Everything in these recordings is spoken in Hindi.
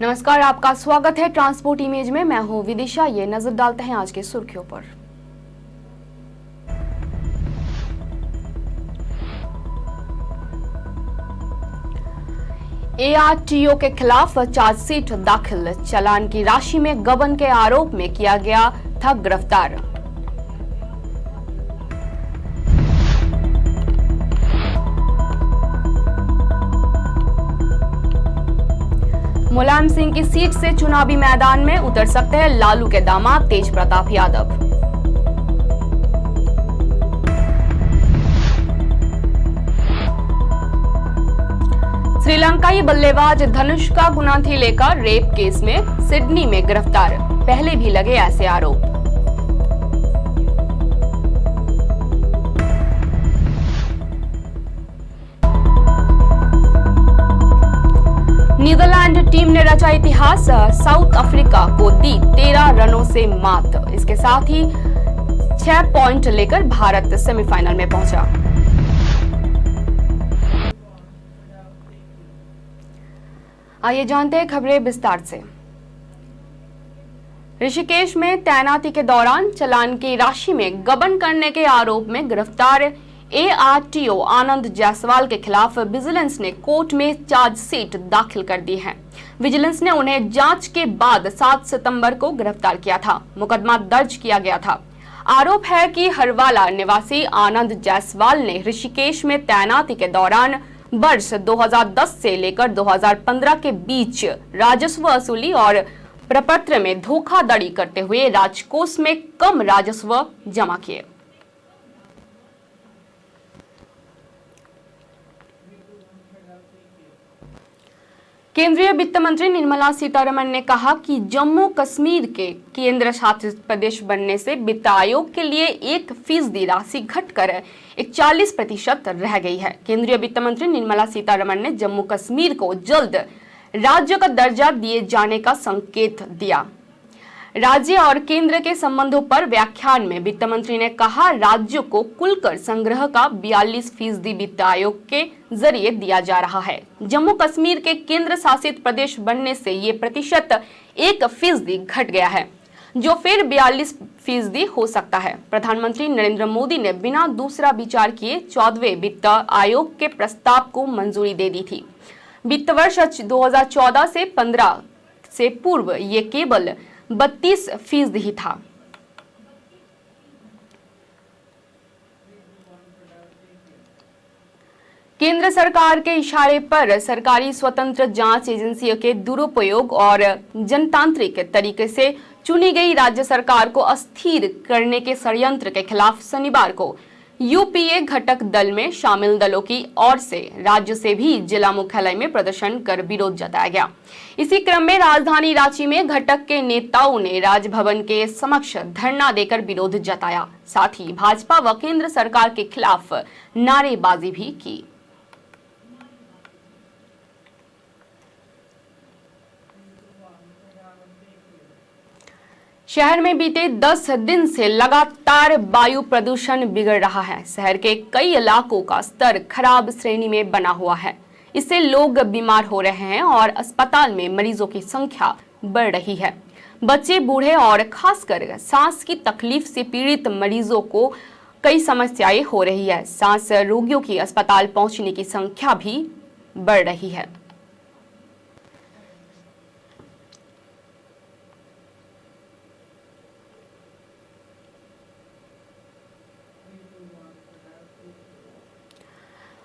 नमस्कार, आपका स्वागत है ट्रांसपोर्ट इमेज में। मैं हूं विदिशा। ये नजर डालते हैं आज की सुर्खियों पर। एआरटीओ के खिलाफ चार्जशीट दाखिल। चालान की राशि में गबन के आरोप में किया गया था गिरफ्तार। मुलायम सिंह की सीट से चुनावी मैदान में उतर सकते हैं लालू के दामाद तेज प्रताप यादव। श्रीलंकाई बल्लेबाज धनुष्का गुनाथी लेकर रेप केस में सिडनी में गिरफ्तार। पहले भी लगे ऐसे आरोप। नीदरलैंड टीम ने रचा इतिहास, साउथ अफ्रीका को दी 13 रनों से मात। इसके साथ ही 6 पॉइंट लेकर भारत सेमीफाइनल में पहुंचा। आइए जानते हैं खबरें विस्तार से। ऋषिकेश में तैनाती के दौरान चालान की राशि में गबन करने के आरोप में गिरफ्तार एआरटीओ आनंद जायसवाल के खिलाफ विजिलेंस ने कोर्ट में चार्जशीट दाखिल कर दी है। विजिलेंस ने उन्हें जांच के बाद 7 सितंबर को गिरफ्तार किया था। मुकदमा दर्ज किया गया था। आरोप है कि हरवाला निवासी आनंद जायसवाल ने ऋषिकेश में तैनाती के दौरान वर्ष 2010 से लेकर 2015 के बीच राजस्व वसूली और प्रपत्र में धोखाधड़ी करते हुए राजकोष में कम राजस्व जमा किए। केंद्रीय वित्त मंत्री निर्मला सीतारमण ने कहा कि जम्मू कश्मीर के केंद्र शासित प्रदेश बनने से वित्त आयोग के लिए 1% राशि घटकर 41% रह गई है। केंद्रीय वित्त मंत्री निर्मला सीतारमण ने जम्मू कश्मीर को जल्द राज्य का दर्जा दिए जाने का संकेत दिया। राज्य और केंद्र के संबंधों पर व्याख्यान में वित्त मंत्री ने कहा, राज्यों को कुल कर संग्रह का 42% वित्त आयोग के जरिए दिया जा रहा है। जम्मू कश्मीर के केंद्र शासित प्रदेश बनने से ये प्रतिशत 1% घट गया है, जो फिर 42% हो सकता है। प्रधानमंत्री नरेंद्र मोदी ने बिना दूसरा विचार किए 14वें वित्त आयोग के प्रस्ताव को मंजूरी दे दी थी। वित्त वर्ष 2014 से 15 से पूर्व ये केवल 32% ही था। केंद्र सरकार के इशारे पर सरकारी स्वतंत्र जांच एजेंसियों के दुरुपयोग और जनतांत्रिक तरीके से चुनी गई राज्य सरकार को अस्थिर करने के षड्यंत्र के खिलाफ शनिवार को यूपीए घटक दल में शामिल दलों की ओर से राज्य से भी जिला मुख्यालय में प्रदर्शन कर विरोध जताया गया। इसी क्रम में राजधानी रांची में घटक के नेताओं ने राजभवन के समक्ष धरना देकर विरोध जताया। साथ ही भाजपा व केंद्र सरकार के खिलाफ नारेबाजी भी की। शहर में बीते 10 दिन से लगातार वायु प्रदूषण बिगड़ रहा है। शहर के कई इलाकों का स्तर खराब श्रेणी में बना हुआ है। इससे लोग बीमार हो रहे हैं और अस्पताल में मरीजों की संख्या बढ़ रही है। बच्चे, बूढ़े और खासकर सांस की तकलीफ से पीड़ित मरीजों को कई समस्याएं हो रही है। सांस रोगियों की अस्पताल पहुंचने की संख्या भी बढ़ रही है।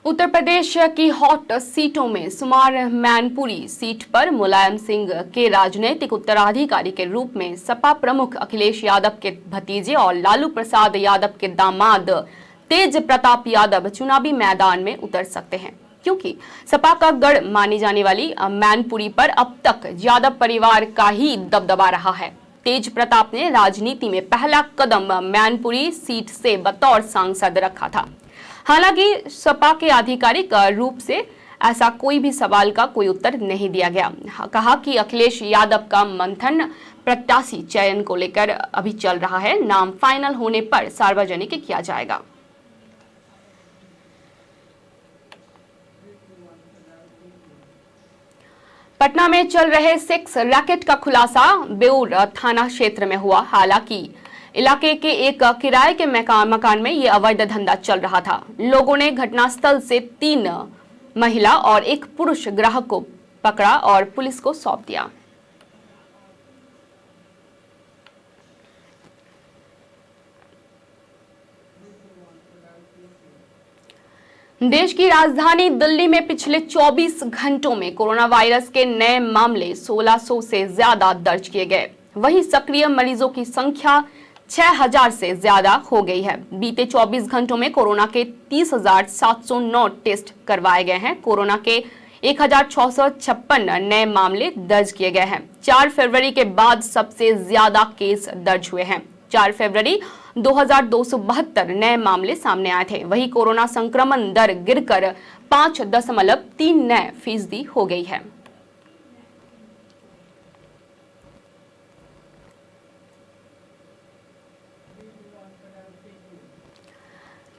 उत्तर प्रदेश की हॉट सीटों में शुमार मैनपुरी सीट पर मुलायम सिंह के राजनीतिक उत्तराधिकारी के रूप में सपा प्रमुख अखिलेश यादव के भतीजे और लालू प्रसाद यादव के दामाद तेज प्रताप यादव चुनावी मैदान में उतर सकते हैं, क्योंकि सपा का गढ़ मानी जाने वाली मैनपुरी पर अब तक यादव परिवार का ही दबदबा रहा है। तेज प्रताप ने राजनीति में पहला कदम मैनपुरी सीट से बतौर सांसद रखा था। हालांकि सपा के आधिकारिक रूप से ऐसा कोई भी सवाल का कोई उत्तर नहीं दिया गया। कहा कि अखिलेश यादव का मंथन प्रत्याशी चयन को लेकर अभी चल रहा है। नाम फाइनल होने पर सार्वजनिक किया जाएगा। पटना में चल रहे सेक्स रैकेट का खुलासा बेउर थाना क्षेत्र में हुआ। हालांकि इलाके के एक किराए के मकान में यह अवैध धंधा चल रहा था। लोगों ने घटनास्थल से 3 महिला और एक पुरुष ग्राहक को पकड़ा और पुलिस को सौंप दिया। देश की राजधानी दिल्ली में पिछले 24 घंटों में कोरोना वायरस के नए मामले 1600 से ज्यादा दर्ज किए गए। वहीं सक्रिय मरीजों की संख्या 6000 से ज्यादा हो गई है। बीते 24 घंटों में कोरोना के 30,709 टेस्ट करवाए गए हैं। कोरोना के 1656 नए मामले दर्ज किए गए हैं। 4 फरवरी के बाद सबसे ज्यादा केस दर्ज हुए हैं। 4 फरवरी 2272 नए मामले सामने आए थे। वहीं कोरोना संक्रमण दर गिरकर 5.3% हो गई है।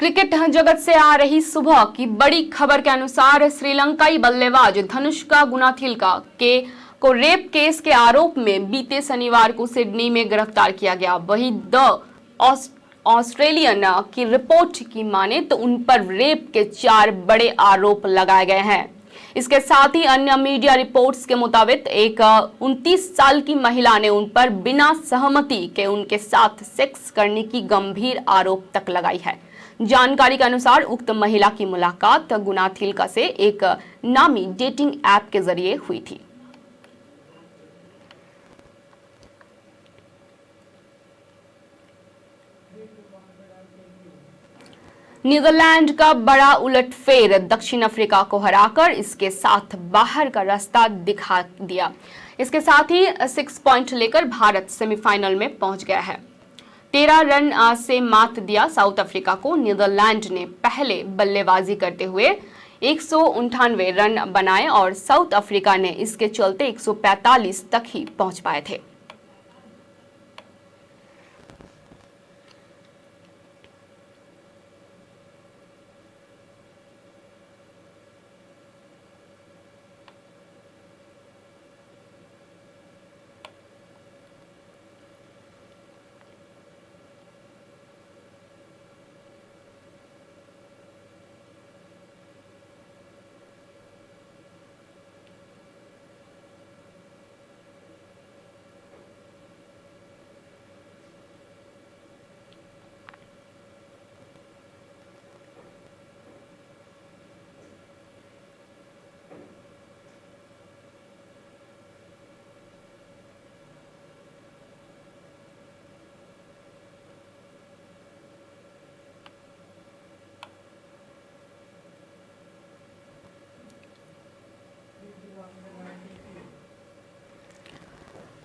क्रिकेट जगत से आ रही सुबह की बड़ी खबर के अनुसार श्रीलंकाई बल्लेबाज धनुष्का गुनाथिलका को रेप केस के आरोप में बीते शनिवार को सिडनी में गिरफ्तार किया गया। वहीं द ऑस्ट्रेलियन की रिपोर्ट की माने तो उन पर रेप के 4 बड़े आरोप लगाए गए हैं। इसके साथ ही अन्य मीडिया रिपोर्ट्स के मुताबिक एक 29 साल की महिला ने उन पर बिना सहमति के उनके साथ सेक्स करने की गंभीर आरोप तक लगाई है। जानकारी के अनुसार उक्त महिला की मुलाकात गुनाथिलका से एक नामी डेटिंग ऐप के जरिए हुई थी। नीदरलैंड का बड़ा उलटफेर दक्षिण अफ्रीका को हराकर इसके साथ बाहर का रास्ता दिखा दिया। इसके साथ ही 6 पॉइंट लेकर भारत सेमीफाइनल में पहुंच गया है। 13 रन से मात दिया साउथ अफ्रीका को। नीदरलैंड ने पहले बल्लेबाजी करते हुए 198 रन बनाए और साउथ अफ्रीका ने इसके चलते 145 तक ही पहुंच पाए थे।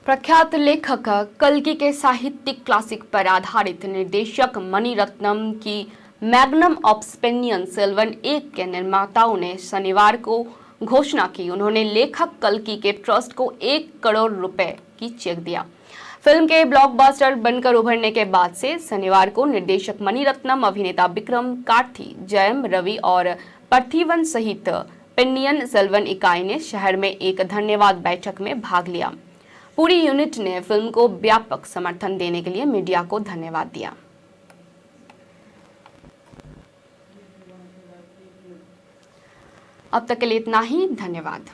प्रख्यात लेखक कल्कि के साहित्यिक क्लासिक पर आधारित निर्देशक मणिरत्नम की मैग्नम ऑब्सिडियन सिल्वन 1 के निर्माताओं ने शनिवार को घोषणा की। उन्होंने लेखक कल्कि के ट्रस्ट को 1 करोड़ रुपए की चेक दिया। फिल्म के ब्लॉकबस्टर बनकर उभरने के बाद से शनिवार को निर्देशक मणिरत्नम, अभिनेता विक्रम कार्थी, जयम रवि और पार्थिवन सहित पेन्नियन सेल्वन इकाई ने शहर में एक धन्यवाद बैठक में भाग लिया। पूरी यूनिट ने फिल्म को व्यापक समर्थन देने के लिए मीडिया को धन्यवाद दिया। अब तक के लिए इतना ही। धन्यवाद।